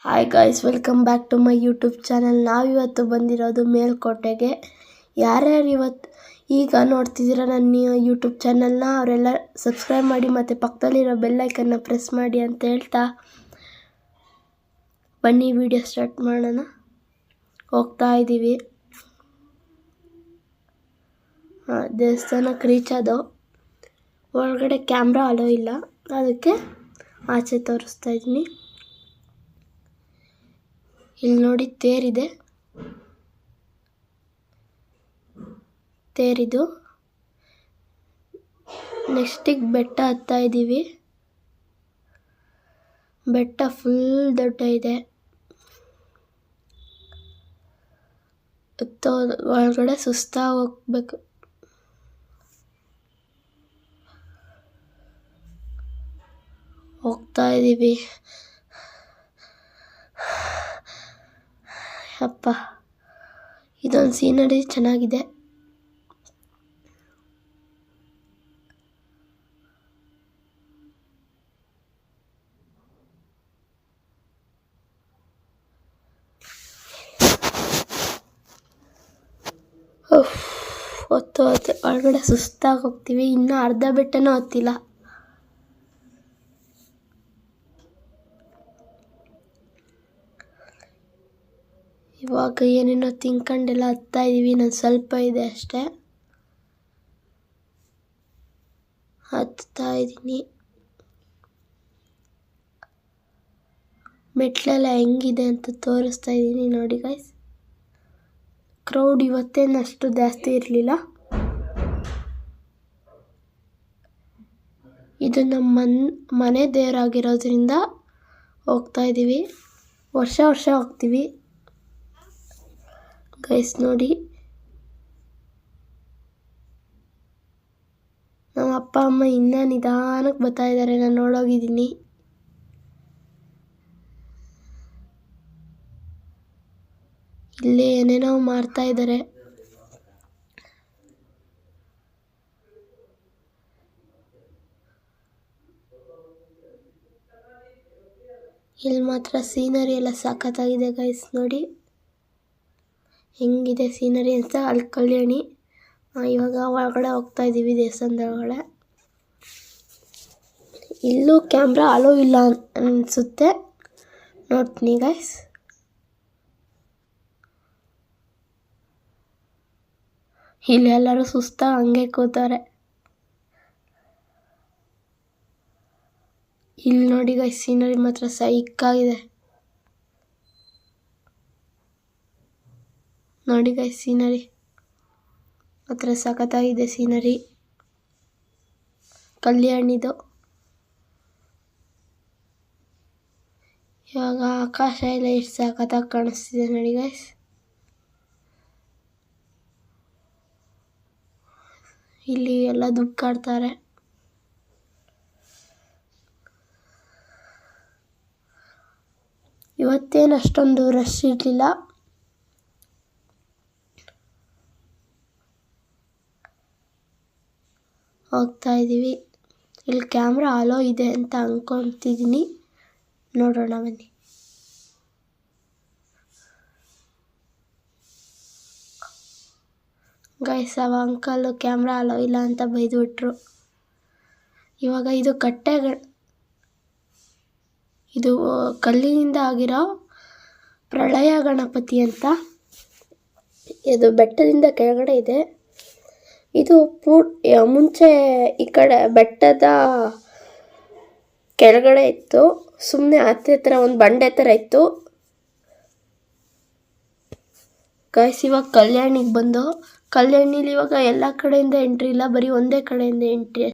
Hi guys, welcome back to my YouTube channel. ನಾವಿವತ್ತು ಬಂದಿರೋದು ಮೇಲ್ಕೋಟೆಗೆ. ಯಾರ್ಯಾರು ಇವತ್ತು ಈಗ ನೋಡ್ತಿದ್ದೀರ ನನ್ನ ಯೂಟ್ಯೂಬ್ ಚಾನಲ್ನ, ಅವರೆಲ್ಲ ಸಬ್ಸ್ಕ್ರೈಬ್ ಮಾಡಿ ಮತ್ತು ಪಕ್ಕದಲ್ಲಿರೋ ಬೆಲ್ಲೈಕನ್ನ ಪ್ರೆಸ್ ಮಾಡಿ ಅಂತ ಹೇಳ್ತಾ ಬನ್ನಿ ವಿಡಿಯೋ ಸ್ಟಾರ್ಟ್ ಮಾಡೋಣ. ಹೋಗ್ತಾ ಇದ್ದೀವಿ. ದೇವಸ್ಥಾನಕ್ಕೆ ರೀಚ್ ಆದೋ. ಒಳಗಡೆ ಕ್ಯಾಮ್ರಾ ಅಲೋ ಇಲ್ಲ, ಅದಕ್ಕೆ ಆಚೆ ತೋರಿಸ್ತಾ ಇದ್ದೀನಿ. ಇಲ್ಲಿ ನೋಡಿ ತೇರಿದೆ. ತೇರಿದು ನೆಕ್ಸ್ಟಿಗೆ ಬೆಟ್ಟ ಹತ್ತಾ ಇದ್ದೀವಿ. ಬೆಟ್ಟ ಫುಲ್ ದೊಡ್ಡ ಇದೆ. ಒಳಗಡೆ ಸುಸ್ತಾಗಿ ಹೋಗ್ಬೇಕು. ಹೋಗ್ತಾ ಇದ್ದೀವಿ. ಅಪ್ಪ, ಇದೊಂದು ಸೀನರಿ ಚೆನ್ನಾಗಿದೆ. ಹೊತ್ತು ಒಳಗಡೆ ಸುಸ್ತಾಗಿ ಹೋಗ್ತೀವಿ. ಇನ್ನೂ ಅರ್ಧ ಬೆಟ್ಟನೂ ಹತ್ತಿಲ್ಲ. ಇವಾಗ ಏನೇನೋ ತಿನ್ಕೊಂಡೆಲ್ಲ ಹತ್ತಾ ಇದ್ದೀವಿ. ನಾನು ಸ್ವಲ್ಪ ಇದೆ ಅಷ್ಟೇ, ಹತ್ತಾ ಇದ್ದೀನಿ. ಮೆಟ್ಲೆಲ್ಲ ಹೆಂಗಿದೆ ಅಂತ ತೋರಿಸ್ತಾ ಇದ್ದೀನಿ ನೋಡಿ ಗೈಸ್. ಕ್ರೌಡ್ ಇವತ್ತೇನಷ್ಟು ಜಾಸ್ತಿ ಇರಲಿಲ್ಲ. ಇದು ನಮ್ಮ ಮನೆ ದೇವರಾಗಿರೋದ್ರಿಂದ ಹೋಗ್ತಾ ಇದ್ದೀವಿ. ವರ್ಷ ಹೋಗ್ತೀವಿ ಗೈಸ್. ನೋಡಿ, ನಮ್ಮ ಅಪ್ಪ ಅಮ್ಮ ಇನ್ನೂ ನಿಧಾನಕ್ಕೆ ಬರ್ತಾ ಇದ್ದಾರೆ. ನಾನು ನೋಡೋಗಿದ್ದೀನಿ. ಇಲ್ಲೇ ಏನೇನೋ ಮಾಡ್ತಾ ಇದ್ದಾರೆ. ಇಲ್ಲಿ ಮಾತ್ರ ಸೀನರಿ ಎಲ್ಲ ಸಖತ್ತಾಗಿದೆ ಗೈಸ್. ನೋಡಿ ಹೆಂಗಿದೆ ಸೀನರಿ ಅಂತ. ಅಲ್ಲಿ ಕಲ್ಯಾಣಿ. ಇವಾಗ ಒಳಗಡೆ ಹೋಗ್ತಾ ಇದ್ದೀವಿ, ದೇವಸ್ಥಾನದ ಒಳಗಡೆ. ಇಲ್ಲೂ ಕ್ಯಾಮ್ರಾ ಅಲೋ ಇಲ್ಲ ಅನಿಸುತ್ತೆ, ನೋಡ್ತೀನಿ ಗೈಸ್. ಇಲ್ಲಿ ಎಲ್ಲರೂ ಸುಸ್ತಾಗಿ ಹಂಗೆ ಕೂತಾರೆ. ಇಲ್ಲಿ ನೋಡಿ ಗೈಸ್, ಸೀನರಿ ಮಾತ್ರ ಸೈಕ್ಕಾಗಿದೆ. ನೋಡಿ ಗೈಸ್, ಸೀನರಿ ಮಾತ್ರ ಸಖತ್ತಾಗಿದೆ. ಸೀನರಿ ಕಲ್ಯಾಣಿದು. ಇವಾಗ ಆಕಾಶ ಎಲ್ಲ ಎಷ್ಟು ಸಖತ್ತಾಗಿ ಕಾಣಿಸ್ತಿದೆ ನೋಡಿ ಗೈಸ್. ಇಲ್ಲಿ ಎಲ್ಲ ದುಡ್ಡು ಕಾಡ್ತಾರೆ. ಇವತ್ತೇನು ಅಷ್ಟೊಂದು ರಶ್ ಇರಲಿಲ್ಲ. ಹೋಗ್ತಾ ಇದ್ದೀವಿ. ಇಲ್ಲಿ ಕ್ಯಾಮ್ರಾ ಅಲೋ ಇದೆ ಅಂತ ಅಂದ್ಕೊತಿದ್ದೀನಿ. ನೋಡೋಣ ಬನ್ನಿ. ಗೈಸ್, ಅವ ಅಂಕಲು ಕ್ಯಾಮ್ರಾ ಅಲೋ ಇಲ್ಲ ಅಂತ ಬೈದುಬಿಟ್ರು. ಇವಾಗ ಇದು ಇದು ಕಲ್ಲಿನಿಂದ ಆಗಿರೋ ಪ್ರಳಯ ಗಣಪತಿ ಅಂತ. ಇದು ಬೆಟ್ಟದಿಂದ ಕೆಳಗಡೆ ಇದೆ. ಇದು ಮುಂಚೆ ಈ ಕಡೆ ಬೆಟ್ಟದ ಕೆಳಗಡೆ ಇತ್ತು. ಸುಮ್ಮನೆ ಹತ್ರ ಒಂದು ಬಂಡೆ ಥರ ಇತ್ತು ಗೈಸ್. ಇವಾಗ ಕಲ್ಯಾಣಿಗೆ ಬಂದು, ಕಲ್ಯಾಣಿಲಿ ಇವಾಗ ಎಲ್ಲ ಕಡೆಯಿಂದ ಎಂಟ್ರಿ ಇಲ್ಲ, ಬರೀ ಒಂದೇ ಕಡೆಯಿಂದ ಎಂಟ್ರಿ.